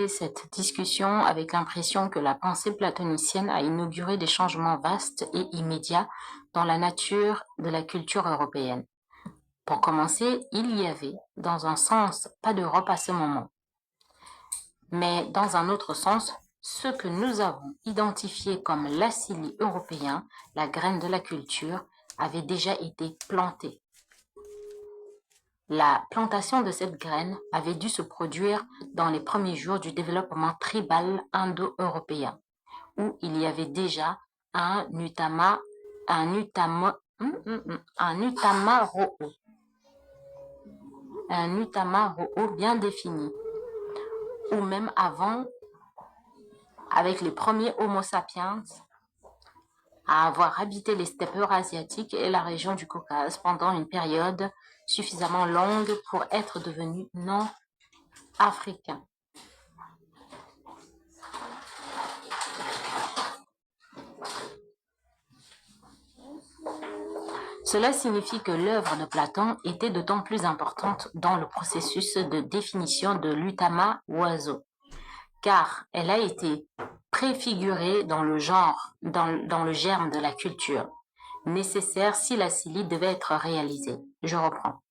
commencé cette discussion avec l'impression que la pensée platonicienne a inauguré des changements vastes et immédiats dans la nature de la culture européenne. Pour commencer, il y avait, dans un sens, pas d'Europe à ce moment. Mais dans un autre sens, ce que nous avons identifié comme l'asili européen, la graine de la culture, avait déjà été planté. La plantation de cette graine avait dû se produire dans les premiers jours du développement tribal indo-européen, où il y avait déjà un Utamaro'o bien défini, ou même avant, avec les premiers Homo sapiens à avoir habité les steppes eurasiatiques et la région du Caucase pendant une période suffisamment longue pour être devenus non africains. Cela signifie que l'œuvre de Platon était d'autant plus importante dans le processus de définition de l'Utama-Oiseau, car elle a été préfigurée dans le genre, dans le germe de la culture, nécessaire si la Scylla devait être réalisée. Je reprends.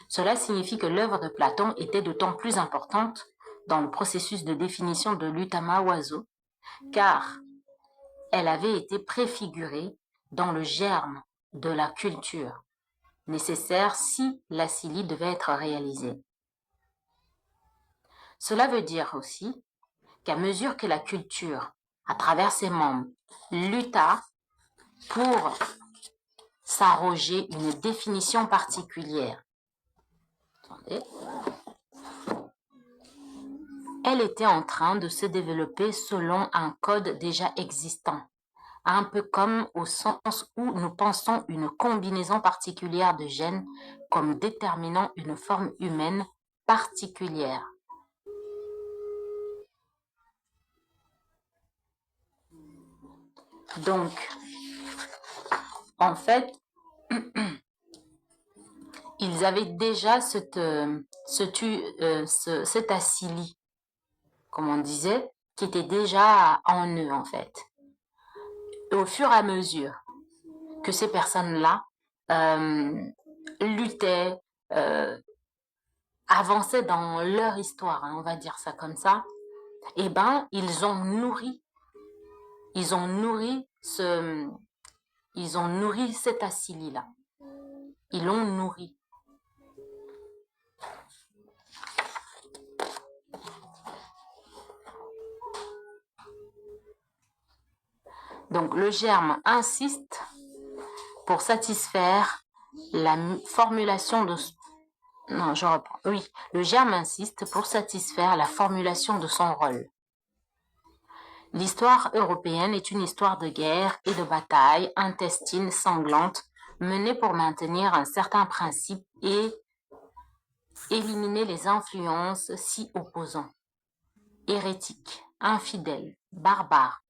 Cela signifie que l'œuvre de Platon était d'autant plus importante dans le processus de définition de l'Utama-Oiseau, car elle avait été préfigurée dans le germe de la culture, nécessaire si la Scylla devait être réalisée. Cela veut dire aussi qu'à mesure que la culture, à travers ses membres, lutta pour s'arroger une définition particulière, elle était en train de se développer selon un code déjà existant, un peu comme au sens où nous pensons une combinaison particulière de gènes comme déterminant une forme humaine particulière. Donc, en fait, ils avaient déjà cet asili, comme on disait, qui était déjà en eux, en fait. Et au fur et à mesure que ces personnes-là luttaient, avançaient dans leur histoire, hein, on va dire ça comme ça, eh ben, ils ont nourri cet asili-là. Ils l'ont nourri. Donc, le germe insiste pour satisfaire la formulation de... Non, je reprends. Oui, le germe insiste pour satisfaire la formulation de son rôle. L'histoire européenne est une histoire de guerre et de bataille intestine sanglante menée pour maintenir un certain principe et éliminer les influences si opposants, hérétiques, infidèles, barbares.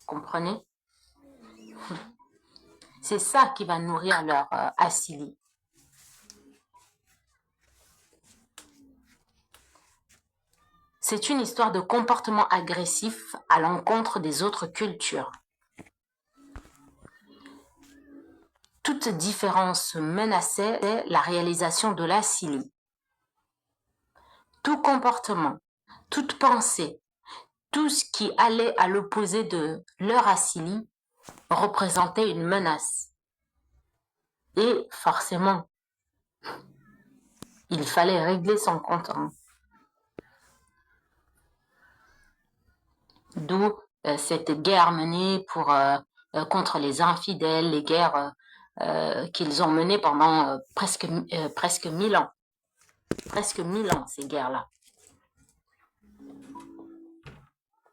Comprenez? C'est ça qui va nourrir leur asili. C'est une histoire de comportement agressif à l'encontre des autres cultures. Toute différence menaçait la réalisation de l'asili. Tout comportement, toute pensée, tout ce qui allait à l'opposé de leur asili représentait une menace. Et forcément, il fallait régler son compte. D'où cette guerre menée contre les infidèles, les guerres qu'ils ont menées pendant presque 1000 ans. Presque 1000 ans, ces guerres-là.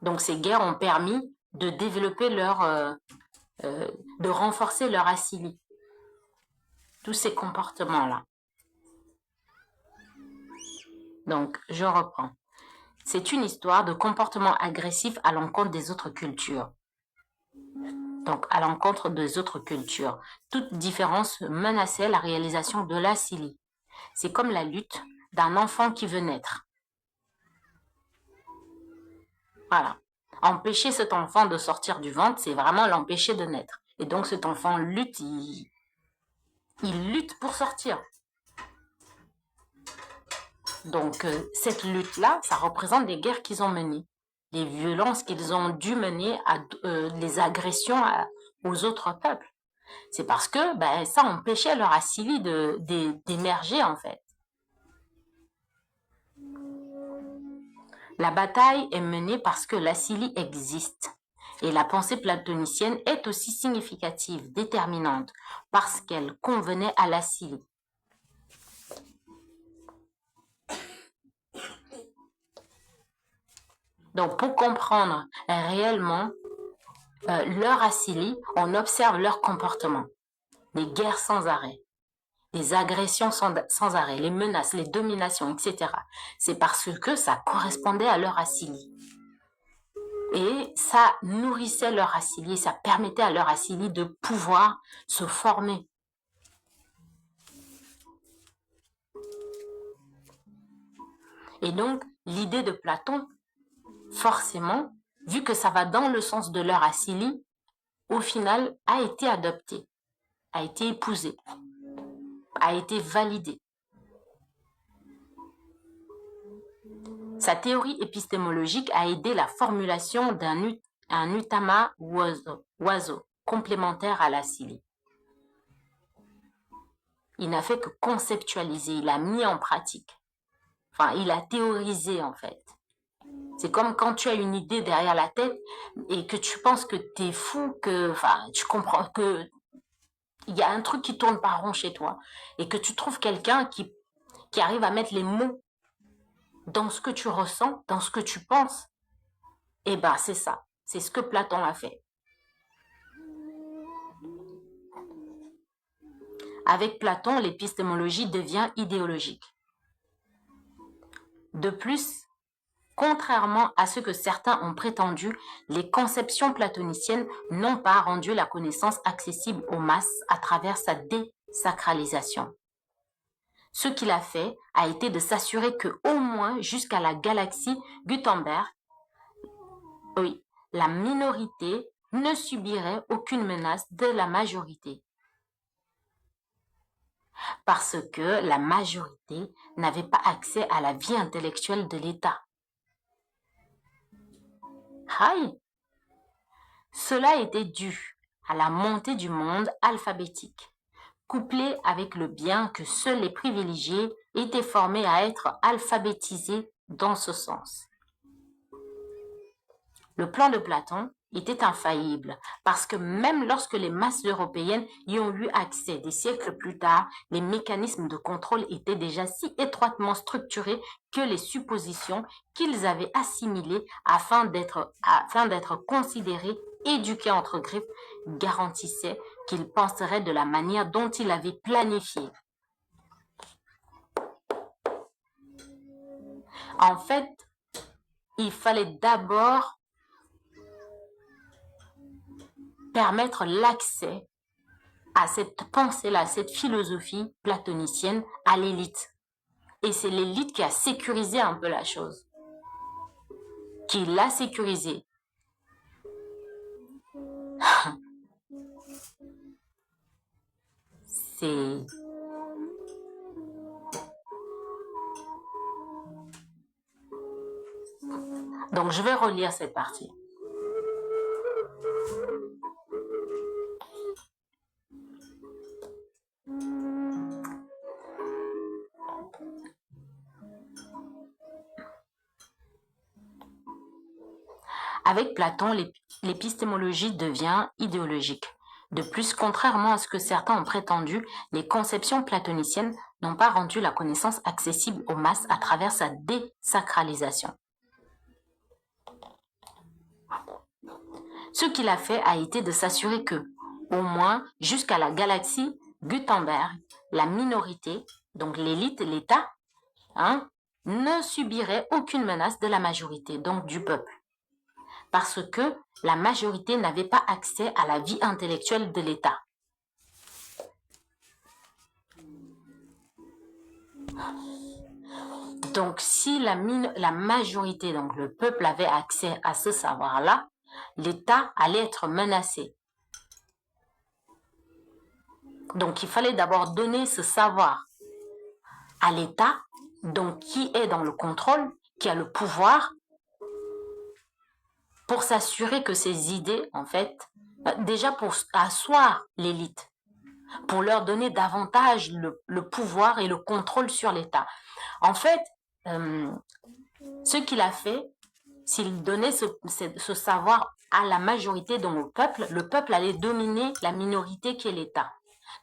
Donc ces guerres ont permis de développer de renforcer leur asili. Tous ces comportements-là. Donc, je reprends. C'est une histoire de comportement agressif à l'encontre des autres cultures. Donc, à l'encontre des autres cultures. Toute différence menaçait la réalisation de l'asili. C'est comme la lutte d'un enfant qui veut naître. Voilà. Empêcher cet enfant de sortir du ventre, c'est vraiment l'empêcher de naître. Et donc cet enfant lutte, il lutte pour sortir. Donc cette lutte-là, ça représente des guerres qu'ils ont menées, les violences qu'ils ont dû mener, les agressions aux autres peuples. C'est parce que ça empêchait leur Assili d'émerger en fait. La bataille est menée parce que l'Assili existe. Et la pensée platonicienne est aussi significative, déterminante, parce qu'elle convenait à l'Assili. Donc, pour comprendre réellement leur Assili, on observe leur comportement. Les guerres sans arrêt, les agressions sans arrêt, les menaces, les dominations, etc. C'est parce que ça correspondait à leur Assili. Et ça nourrissait leur Assili, ça permettait à leur Assili de pouvoir se former. Et donc, l'idée de Platon, forcément, vu que ça va dans le sens de leur Assili, au final, a été adoptée, a été épousée, a été validée. Sa théorie épistémologique a aidé la formulation d'un utama oiseau complémentaire à l'Assili. Il n'a fait que conceptualiser, il a mis en pratique. Enfin, il a théorisé en fait. C'est comme quand tu as une idée derrière la tête et que tu penses que t'es fou, tu comprends que il y a un truc qui tourne pas rond chez toi et que tu trouves quelqu'un qui arrive à mettre les mots dans ce que tu ressens, dans ce que tu penses. Et c'est ça. C'est ce que Platon a fait. Avec Platon, l'épistémologie devient idéologique. De plus, contrairement à ce que certains ont prétendu, les conceptions platoniciennes n'ont pas rendu la connaissance accessible aux masses à travers sa désacralisation. Ce qu'il a fait a été de s'assurer que, au moins jusqu'à la galaxie Gutenberg, la minorité ne subirait aucune menace de la majorité. Parce que la majorité n'avait pas accès à la vie intellectuelle de l'État. Cela était dû à la montée du monde alphabétique, couplé avec le bien que seuls les privilégiés étaient formés à être alphabétisés dans ce sens. Le plan de Platon était infaillible parce que même lorsque les masses européennes y ont eu accès des siècles plus tard, les mécanismes de contrôle étaient déjà si étroitement structurés que les suppositions qu'ils avaient assimilées afin d'être considérés, éduqués entre griffes, garantissaient qu'ils penseraient de la manière dont ils avaient planifié. En fait, il fallait d'abord permettre l'accès à cette pensée-là, à cette philosophie platonicienne à l'élite. Et c'est l'élite qui a sécurisé un peu la chose, qui l'a sécurisée. C'est... Donc, je vais relire cette partie. Avec Platon, l'épistémologie devient idéologique. De plus, contrairement à ce que certains ont prétendu, les conceptions platoniciennes n'ont pas rendu la connaissance accessible aux masses à travers sa désacralisation. Ce qu'il a fait a été de s'assurer que, au moins jusqu'à la galaxie Gutenberg, la minorité, donc l'élite, l'État, ne subirait aucune menace de la majorité, donc du peuple. Parce que la majorité n'avait pas accès à la vie intellectuelle de l'État. Donc, si la majorité, donc le peuple avait accès à ce savoir-là, l'État allait être menacé. Donc, il fallait d'abord donner ce savoir à l'État, donc qui est dans le contrôle, qui a le pouvoir, pour s'assurer que ces idées, en fait, déjà pour asseoir l'élite, pour leur donner davantage le pouvoir et le contrôle sur l'État. En fait, ce qu'il a fait, s'il donnait ce savoir à la majorité dans le peuple allait dominer la minorité qui est l'État.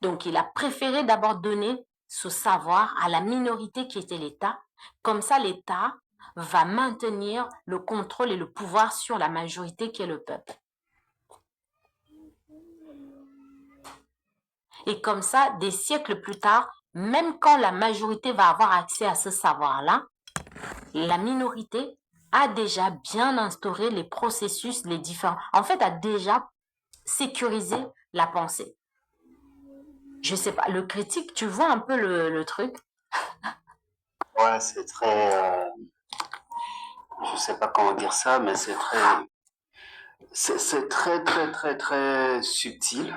Donc, il a préféré d'abord donner ce savoir à la minorité qui était l'État. Comme ça, l'État va maintenir le contrôle et le pouvoir sur la majorité qui est le peuple. Et comme ça, des siècles plus tard, même quand la majorité va avoir accès à ce savoir-là, la minorité a déjà bien instauré les processus, les différents... En fait, a déjà sécurisé la pensée. Je sais pas, le critique, tu vois un peu le truc? Ouais, c'est très, je sais pas comment dire ça, mais c'est très subtil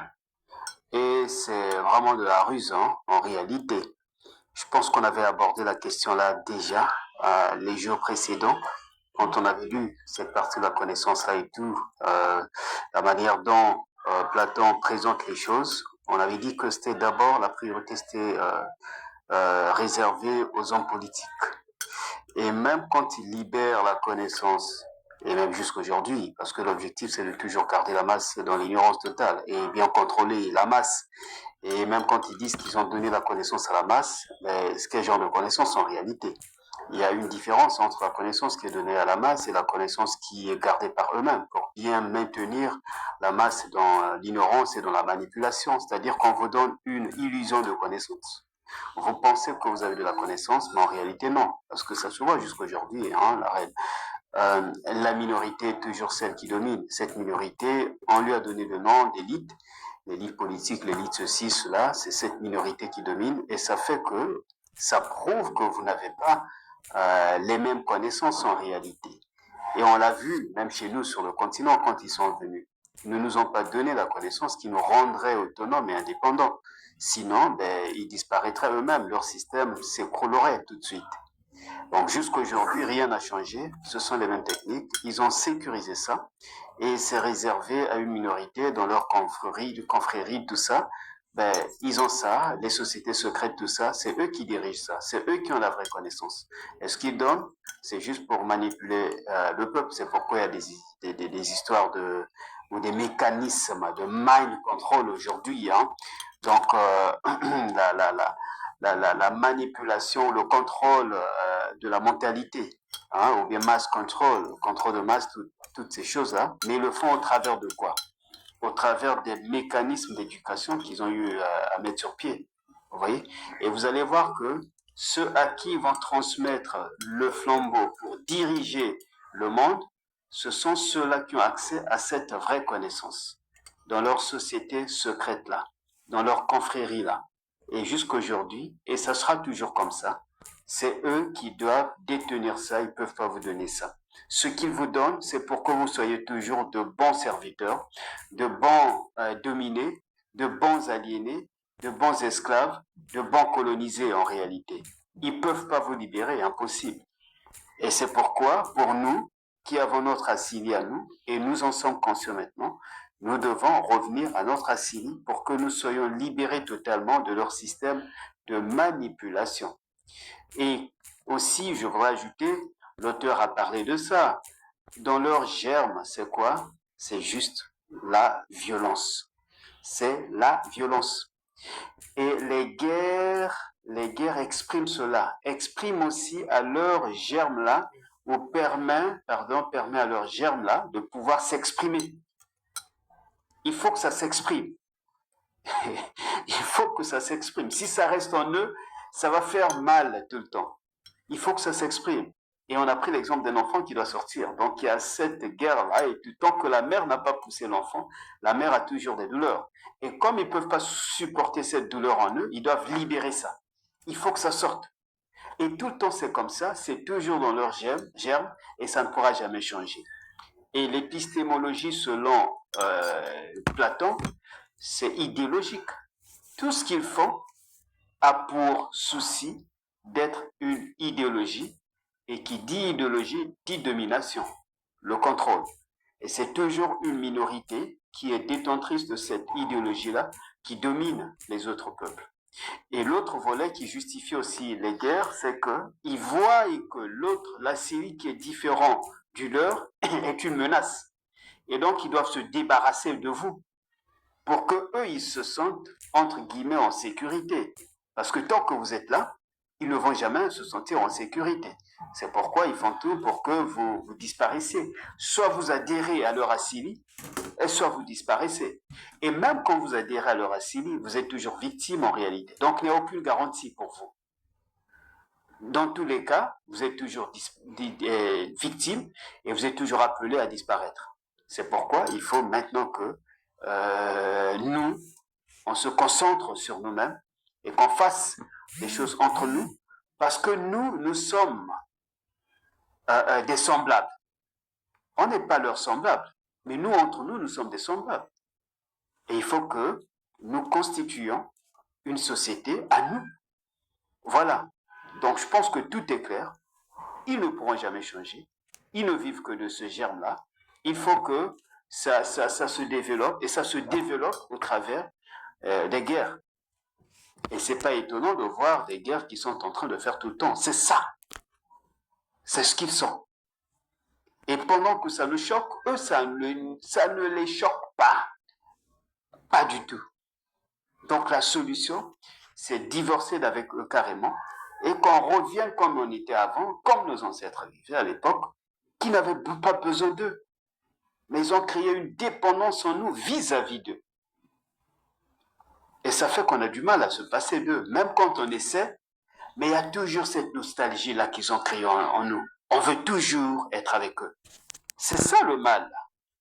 et c'est vraiment de la ruse, hein, en réalité. Je pense qu'on avait abordé la question là déjà les jours précédents quand on avait lu cette partie de la connaissance là et tout, la manière dont Platon présente les choses. On avait dit que c'était d'abord la priorité, c'était réservée aux hommes politiques. Et même quand il libère la connaissance, et même jusqu'aujourd'hui, parce que l'objectif c'est de toujours garder la masse dans l'ignorance totale et bien contrôler la masse. Et même quand ils disent qu'ils ont donné la connaissance à la masse, mais quel genre de connaissance en réalité? Il y a une différence entre la connaissance qui est donnée à la masse et la connaissance qui est gardée par eux-mêmes pour bien maintenir la masse dans l'ignorance et dans la manipulation. C'est-à-dire qu'on vous donne une illusion de connaissance. Vous pensez que vous avez de la connaissance, mais en réalité non, parce que ça se voit jusqu'aujourd'hui, hein, la minorité est toujours celle qui domine. Cette minorité, on lui a donné le nom d'élite, l'élite politique, l'élite ceci, cela, c'est cette minorité qui domine, et ça fait que ça prouve que vous n'avez pas les mêmes connaissances en réalité. Et on l'a vu, même chez nous sur le continent, quand ils sont venus. Ils ne nous ont pas donné la connaissance qui nous rendrait autonomes et indépendants. Sinon, ben, ils disparaîtraient eux-mêmes, leur système s'écroulerait tout de suite. Donc jusqu'aujourd'hui, rien n'a changé, ce sont les mêmes techniques, ils ont sécurisé ça et c'est réservé à une minorité dans leur confrérie, tout ça. Ben, ils ont ça, les sociétés secrètes, tout ça, c'est eux qui dirigent ça, c'est eux qui ont la vraie connaissance. Et ce qu'ils donnent, c'est juste pour manipuler le peuple, c'est pourquoi il y a des histoires ou des mécanismes de mind control aujourd'hui. Hein. Donc, la, la, la, la manipulation, le contrôle de la mentalité, hein, ou bien mass control, contrôle de masse, toutes ces choses-là, mais ils le font au travers de quoi? Au travers des mécanismes d'éducation qu'ils ont eu à mettre sur pied. Vous voyez? Et vous allez voir que ceux à qui ils vont transmettre le flambeau pour diriger le monde, ce sont ceux-là qui ont accès à cette vraie connaissance dans leur société secrète-là, dans leur confrérie-là. Et jusqu'aujourd'hui, et ça sera toujours comme ça, c'est eux qui doivent détenir ça, ils ne peuvent pas vous donner ça. Ce qu'ils vous donnent, c'est pour que vous soyez toujours de bons serviteurs, de bons dominés, de bons aliénés, de bons esclaves, de bons colonisés en réalité. Ils ne peuvent pas vous libérer, impossible. Et c'est pourquoi, pour nous, qui avons notre Assili à nous, et nous en sommes conscients maintenant, nous devons revenir à notre Assili pour que nous soyons libérés totalement de leur système de manipulation. Et aussi, je voudrais ajouter, l'auteur a parlé de ça. Dans leur germe, c'est quoi? C'est juste la violence. C'est la violence. Et les guerres expriment cela, expriment aussi à leur germe-là, ou permet à leur germe-là de pouvoir s'exprimer. Il faut que ça s'exprime. Il faut que ça s'exprime. Si ça reste en eux, ça va faire mal tout le temps. Il faut que ça s'exprime. Et on a pris l'exemple d'un enfant qui doit sortir. Donc il y a cette guerre-là, et tant que la mère n'a pas poussé l'enfant, la mère a toujours des douleurs. Et comme ils ne peuvent pas supporter cette douleur en eux, ils doivent libérer ça. Il faut que ça sorte. Et tout le temps, c'est comme ça, c'est toujours dans leur germe et ça ne pourra jamais changer. Et l'épistémologie, selon Platon, c'est idéologique. Tout ce qu'ils font a pour souci d'être une idéologie, et qui dit idéologie dit domination, le contrôle. Et c'est toujours une minorité qui est détentrice de cette idéologie-là qui domine les autres peuples. Et l'autre volet qui justifie aussi les guerres, c'est qu'ils voient que l'autre, la Syrie qui est différent du leur, est une menace. Et donc, ils doivent se débarrasser de vous pour que eux, ils se sentent, entre guillemets, en sécurité. Parce que tant que vous êtes là, ils ne vont jamais se sentir en sécurité. C'est pourquoi ils font tout pour que vous disparaissiez. Soit vous adhérez à leur Assili, et soit vous disparaissez. Et même quand vous adhérez à leur Assili, vous êtes toujours victime en réalité. Donc il n'y a aucune garantie pour vous. Dans tous les cas, vous êtes toujours victime et vous êtes toujours appelé à disparaître. C'est pourquoi il faut maintenant que nous, on se concentre sur nous-mêmes et qu'on fasse des choses entre nous, parce que nous sommes des semblables. On n'est pas leurs semblables, mais nous, entre nous, nous sommes des semblables. Et il faut que nous constituions une société à nous. Voilà. Donc je pense que tout est clair. Ils ne pourront jamais changer. Ils ne vivent que de ce germe-là. Il faut que ça se développe, et ça se développe au travers des guerres. Et c'est pas étonnant de voir des guerres qui sont en train de faire tout le temps. C'est ça. C'est ce qu'ils sont. Et pendant que ça nous choque, eux, ça ne les choque pas. Pas du tout. Donc la solution, c'est divorcer d'avec eux carrément et qu'on revienne comme on était avant, comme nos ancêtres vivaient à l'époque, qui n'avaient pas besoin d'eux. Mais ils ont créé une dépendance en nous vis-à-vis d'eux. Et ça fait qu'on a du mal à se passer d'eux, même quand on essaie, mais il y a toujours cette nostalgie-là qu'ils ont créée en nous. On veut toujours être avec eux. C'est ça le mal,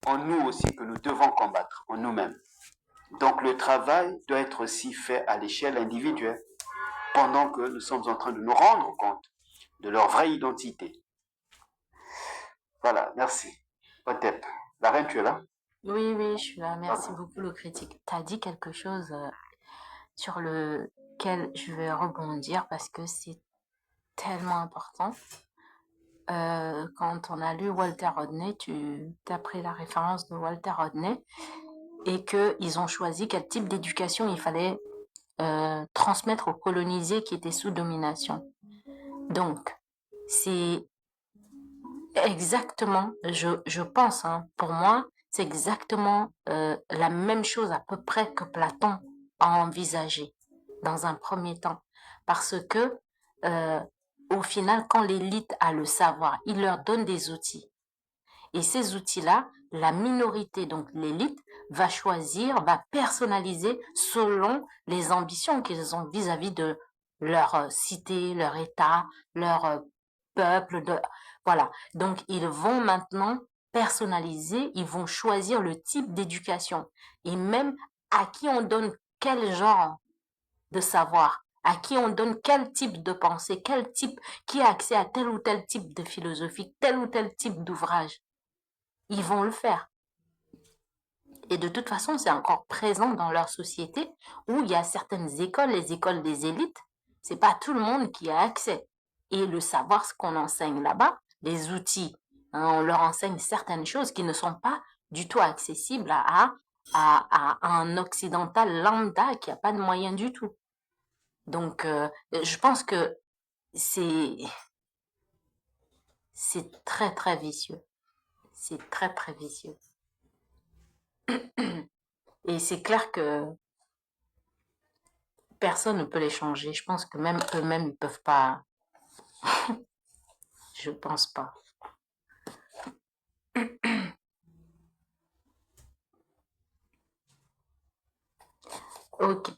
en nous aussi, que nous devons combattre, en nous-mêmes. Donc le travail doit être aussi fait à l'échelle individuelle, pendant que nous sommes en train de nous rendre compte de leur vraie identité. Voilà, merci. Otep. La reine, tu es là? Oui, oui, je suis là. Merci beaucoup, le critique. Tu as dit quelque chose sur lequel je vais rebondir parce que c'est tellement important. Quand on a lu Walter Rodney, tu as pris la référence de Walter Rodney et qu'ils ont choisi quel type d'éducation il fallait transmettre aux colonisés qui étaient sous domination. Donc, c'est exactement, je pense, hein, pour moi, c'est exactement la même chose à peu près que Platon a envisagé dans un premier temps. Parce que, au final, quand l'élite a le savoir, il leur donne des outils. Et ces outils-là, la minorité, donc l'élite, va choisir, va personnaliser selon les ambitions qu'ils ont vis-à-vis de leur cité, leur État, leur peuple. Voilà. Donc, ils vont maintenant personnaliser, ils vont choisir le type d'éducation et même à qui on donne quel genre de savoir, à qui on donne quel type de pensée, quel type, qui a accès à tel ou tel type de philosophie, tel ou tel type d'ouvrage. Ils vont le faire. Et de toute façon, c'est encore présent dans leur société où il y a certaines écoles, les écoles des élites, c'est pas tout le monde qui a accès. Et le savoir, ce qu'on enseigne là-bas, les outils, hein, on leur enseigne certaines choses qui ne sont pas du tout accessibles à un occidental lambda qui n'a pas de moyens du tout. Donc, je pense que c'est très, très vicieux. C'est très, très vicieux. Et c'est clair que personne ne peut les changer. Je pense que même eux-mêmes, ils peuvent pas. Je pense pas. Ok.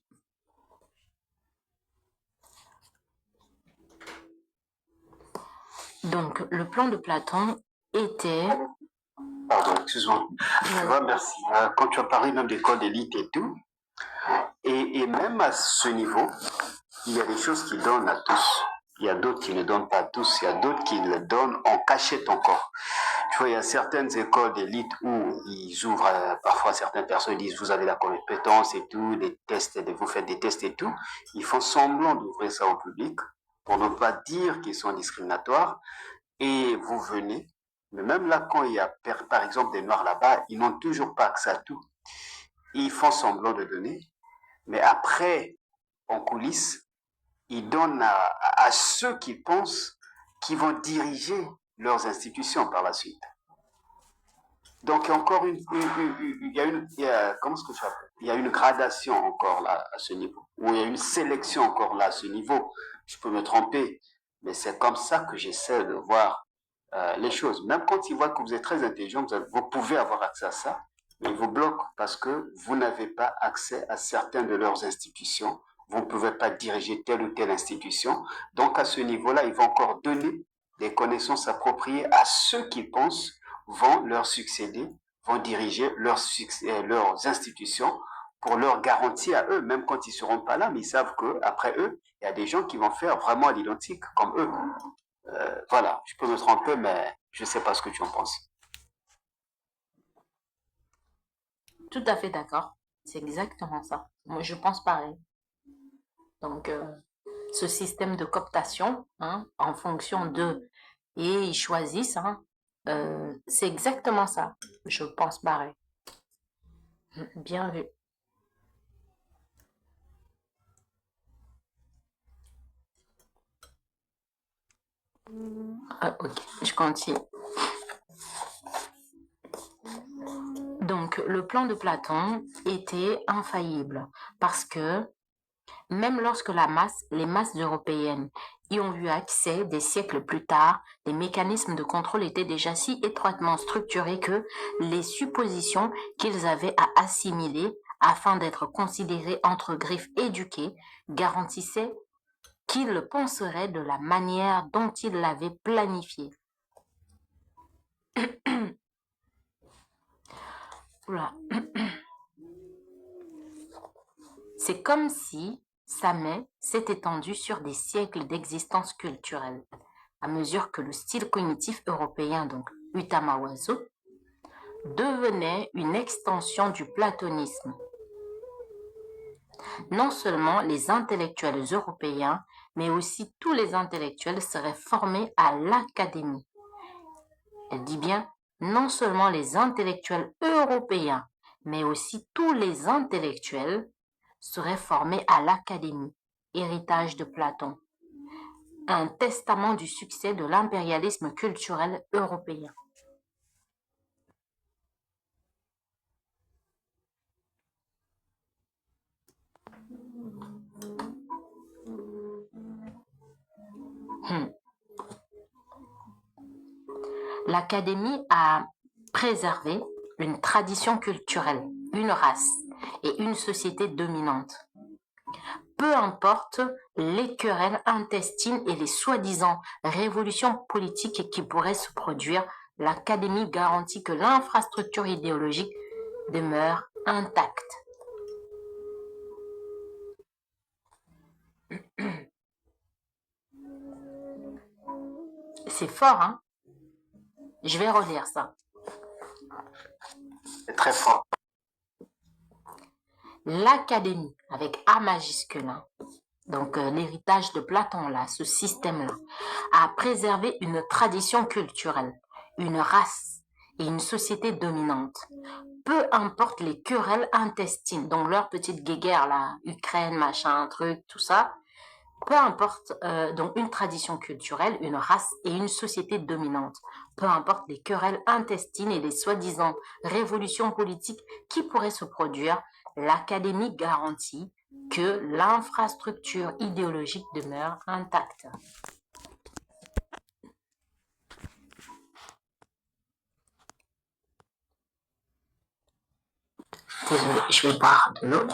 Donc, le plan de Platon était... Pardon, excuse-moi. Ouais, merci. Quand tu as parlé même d'école d'élite et tout, et même à ce niveau, il y a des choses qui donnent à tous. Il y a d'autres qui ne donnent pas tous, il y a d'autres qui le donnent en cachette encore. Tu vois, il y a certaines écoles d'élite où ils ouvrent, parfois certaines personnes disent vous avez la compétence et tout, des tests, vous faites des tests et tout. Ils font semblant d'ouvrir ça au public pour ne pas dire qu'ils sont discriminatoires et vous venez. Mais même là, quand il y a par exemple des noirs là-bas, ils n'ont toujours pas accès à tout. Ils font semblant de donner, mais après, en coulisses, ils donnent à ceux qui pensent qu'ils vont diriger leurs institutions par la suite. Donc, il y a encore comment est-ce que ça s'appelle? Il y a une gradation encore là à ce niveau, ou il y a une sélection encore là à ce niveau. Je peux me tromper, mais c'est comme ça que j'essaie de voir les choses. Même quand ils voient que vous êtes très intelligent, vous pouvez avoir accès à ça, mais ils vous bloquent parce que vous n'avez pas accès à certaines de leurs institutions. Vous ne pouvez pas diriger telle ou telle institution. Donc, à ce niveau-là, ils vont encore donner des connaissances appropriées à ceux qui pensent vont leur succéder, vont diriger leurs institutions pour leur garantir à eux, même quand ils ne seront pas là, mais ils savent qu'après eux, il y a des gens qui vont faire vraiment l'identique comme eux. Voilà, je peux me tromper, mais je ne sais pas ce que tu en penses. Tout à fait d'accord. C'est exactement ça. Moi, je pense pareil. Donc, ce système de cooptation, hein, en fonction de, et ils choisissent, hein, c'est exactement ça. Je pense pareil. Bien vu. Ok, je continue. Donc, le plan de Platon était infaillible parce que même lorsque les masses européennes y ont eu accès des siècles plus tard, les mécanismes de contrôle étaient déjà si étroitement structurés que les suppositions qu'ils avaient à assimiler afin d'être considérés entre griffes éduqués garantissaient qu'ils penseraient de la manière dont ils l'avaient planifié. Oula. C'est comme si sa main s'est étendue sur des siècles d'existence culturelle, à mesure que le style cognitif européen, donc Utama-Oizo, devenait une extension du platonisme. Non seulement les intellectuels européens, mais aussi tous les intellectuels seraient formés à l'académie. Elle dit bien, non seulement les intellectuels européens, mais aussi tous les intellectuels seraient formés à l'académie, héritage de Platon, un testament du succès de l'impérialisme culturel européen. L'Académie a préservé une tradition culturelle, une race et une société dominante. Peu importe les querelles intestines et les soi-disant révolutions politiques qui pourraient se produire, l'Académie garantit que l'infrastructure idéologique demeure intacte. C'est fort, hein? Je vais relire ça. C'est très fort. L'Académie, avec A majuscule, hein, donc l'héritage de Platon, là, ce système-là, a préservé une tradition culturelle, une race et une société dominante. Peu importe les querelles intestines, donc leur petite guéguerre, là, Ukraine, machin, truc, tout ça, peu importe, donc une tradition culturelle, une race et une société dominante. Peu importe les querelles intestines et les soi-disant révolutions politiques qui pourraient se produire, l'Académie garantit que l'infrastructure idéologique demeure intacte. Désolé, je vais boire de l'eau.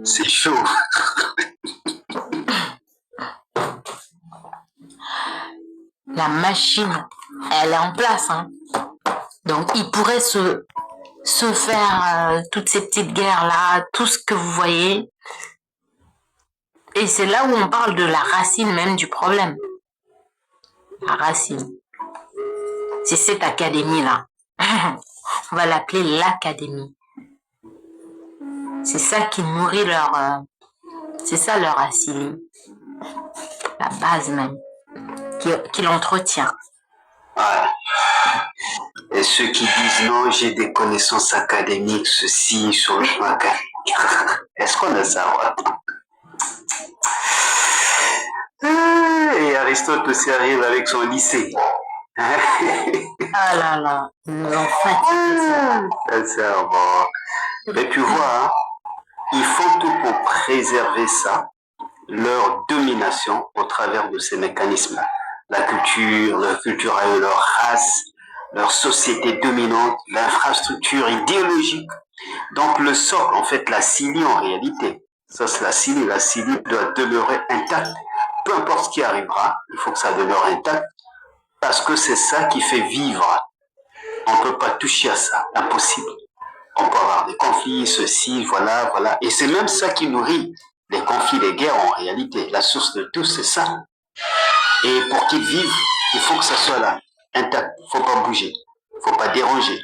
C'est chaud. La machine, elle est en place, hein. Donc, il pourrait se se faire toutes ces petites guerres-là, tout ce que vous voyez. Et c'est là où on parle de la racine même du problème. La racine. C'est cette académie-là. On va l'appeler l'académie. C'est ça qui nourrit leur... c'est ça leur racine. La base même. Qui l'entretient. Ouais. Et ceux qui disent non, j'ai des connaissances académiques, ceci, sur le plan académique. Est-ce qu'on a ça? Et Aristote aussi arrive avec son lycée. Ah là là, nous en fatigués. C'est bon. Mais tu vois, hein, ils font tout pour préserver ça, leur domination au travers de ces mécanismes-là. Leur culture à eux, leur race, leur société dominante, l'infrastructure idéologique. Donc le socle, en fait, la cilie en réalité, ça c'est la cilie doit demeurer intacte. Peu importe ce qui arrivera, il faut que ça demeure intact, parce que c'est ça qui fait vivre. On ne peut pas toucher à ça, impossible. On peut avoir des conflits, ceci, voilà. Et c'est même ça qui nourrit les conflits, les guerres en réalité. La source de tout, c'est ça. Et pour qu'ils vivent, il faut que ça soit là, intact. Il ne faut pas bouger, il ne faut pas déranger.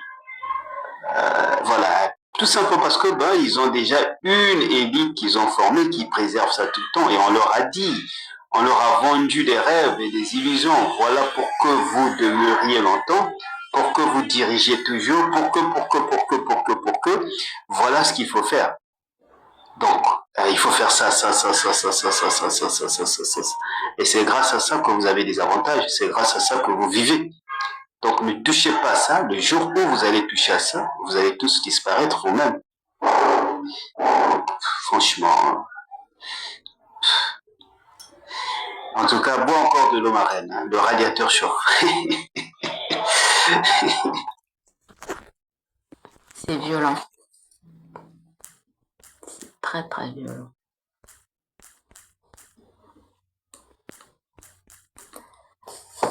Voilà. Tout simplement parce que ils ont déjà une élite qu'ils ont formée qui préserve ça tout le temps. Et on leur a dit, on leur a vendu des rêves et des illusions. Voilà pour que vous demeuriez longtemps, pour que vous dirigiez toujours, pour que. Voilà ce qu'il faut faire. Donc, il faut faire ça. Et c'est grâce à ça que vous avez des avantages. C'est grâce à ça que vous vivez. Donc, ne touchez pas à ça. Le jour où vous allez toucher à ça, vous allez tous disparaître vous-même. Franchement. En tout cas, bois encore de l'eau marraine. Hein, le radiateur chauffe. C'est violent. C'est très, très violent.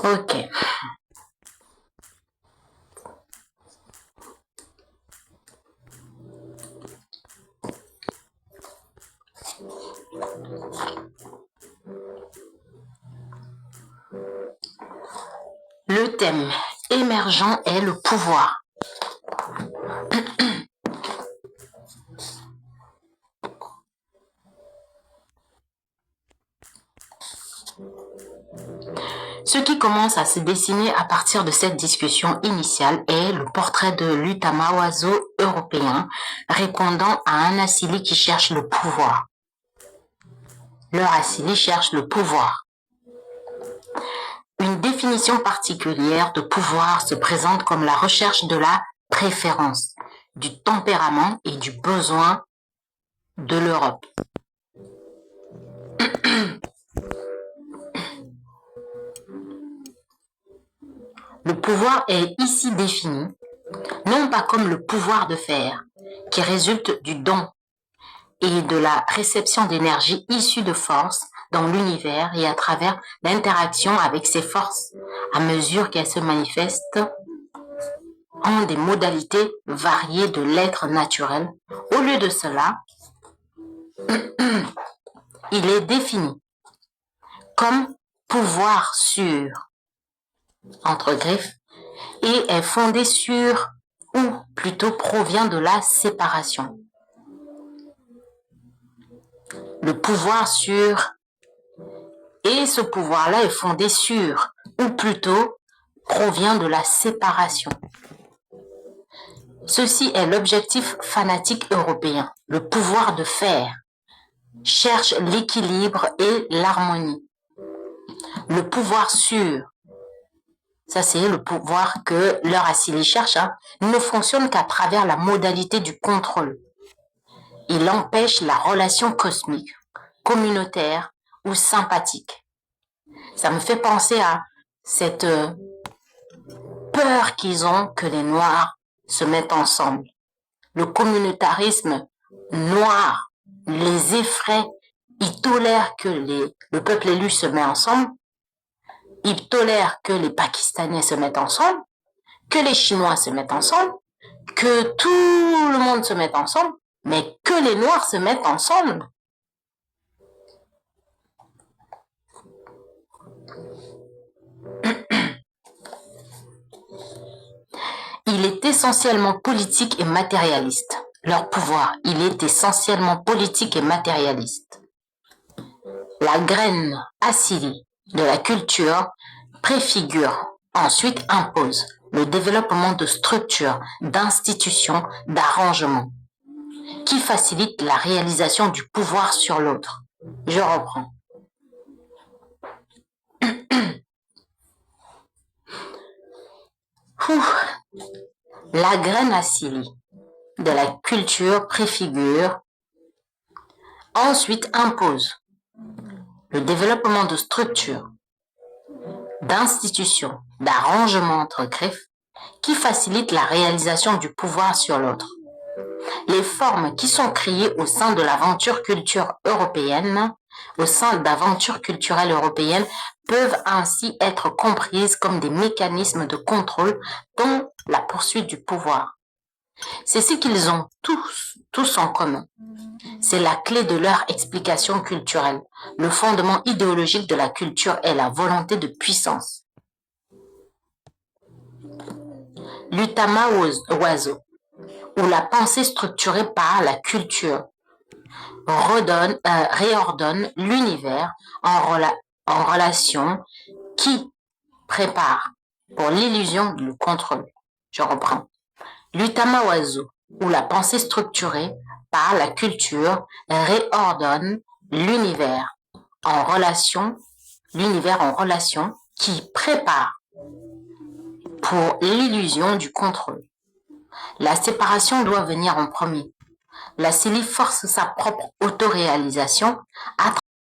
Ok. Le thème émergent est le pouvoir. Ce qui commence à se dessiner à partir de cette discussion initiale est le portrait de l'Utama oiseau européen répondant à un Asili qui cherche le pouvoir. Leur Asili cherche le pouvoir. Une définition particulière de pouvoir se présente comme la recherche de la préférence, du tempérament et du besoin de l'Europe. Le pouvoir est ici défini, non pas comme le pouvoir de faire, qui résulte du don et de la réception d'énergie issue de forces dans l'univers et à travers l'interaction avec ces forces à mesure qu'elles se manifestent en des modalités variées de l'être naturel. Au lieu de cela, il est défini comme pouvoir sûr, entre griffes, et est fondé sur, ou plutôt provient de la séparation. Le pouvoir sur, et ce pouvoir-là est fondé sur, ou plutôt provient de la séparation. Ceci est l'objectif fanatique européen, le pouvoir de faire, cherche l'équilibre et l'harmonie. Le pouvoir sûr, ça c'est le pouvoir que leur Asili cherche, ne fonctionne qu'à travers la modalité du contrôle. Il empêche la relation cosmique, communautaire ou sympathique. Ça me fait penser à cette peur qu'ils ont que les Noirs se mettent ensemble. Le communautarisme noir les effraie. Ils tolèrent que le peuple élu se met ensemble. Ils tolèrent que les Pakistanais se mettent ensemble, que les Chinois se mettent ensemble, que tout le monde se mette ensemble, mais que les Noirs se mettent ensemble. Il est essentiellement politique et matérialiste. Leur pouvoir, il est essentiellement politique et matérialiste. La graine assili de la culture préfigure, ensuite impose le développement de structures, d'institutions, d'arrangements qui facilitent la réalisation du pouvoir sur l'autre. Je reprends. La graine assili de la culture préfigure, ensuite impose le développement de structures, d'institutions, d'arrangements entre griffes qui facilitent la réalisation du pouvoir sur l'autre. Les formes qui sont créées au sein de l'aventure culturelle européenne, peuvent ainsi être comprises comme des mécanismes de contrôle dans la poursuite du pouvoir. C'est ce qu'ils ont tous en commun. C'est la clé de leur explication culturelle. Le fondement idéologique de la culture est la volonté de puissance. L'utama-oiseau, ou la pensée structurée par la culture, réordonne l'univers en relation qui prépare pour l'illusion du contrôle. Je reprends. L'utama-oiseau, ou la pensée structurée par la culture, réordonne l'univers en relation qui prépare pour l'illusion du contrôle. La séparation doit venir en premier. La CELI force sa propre autoréalisation à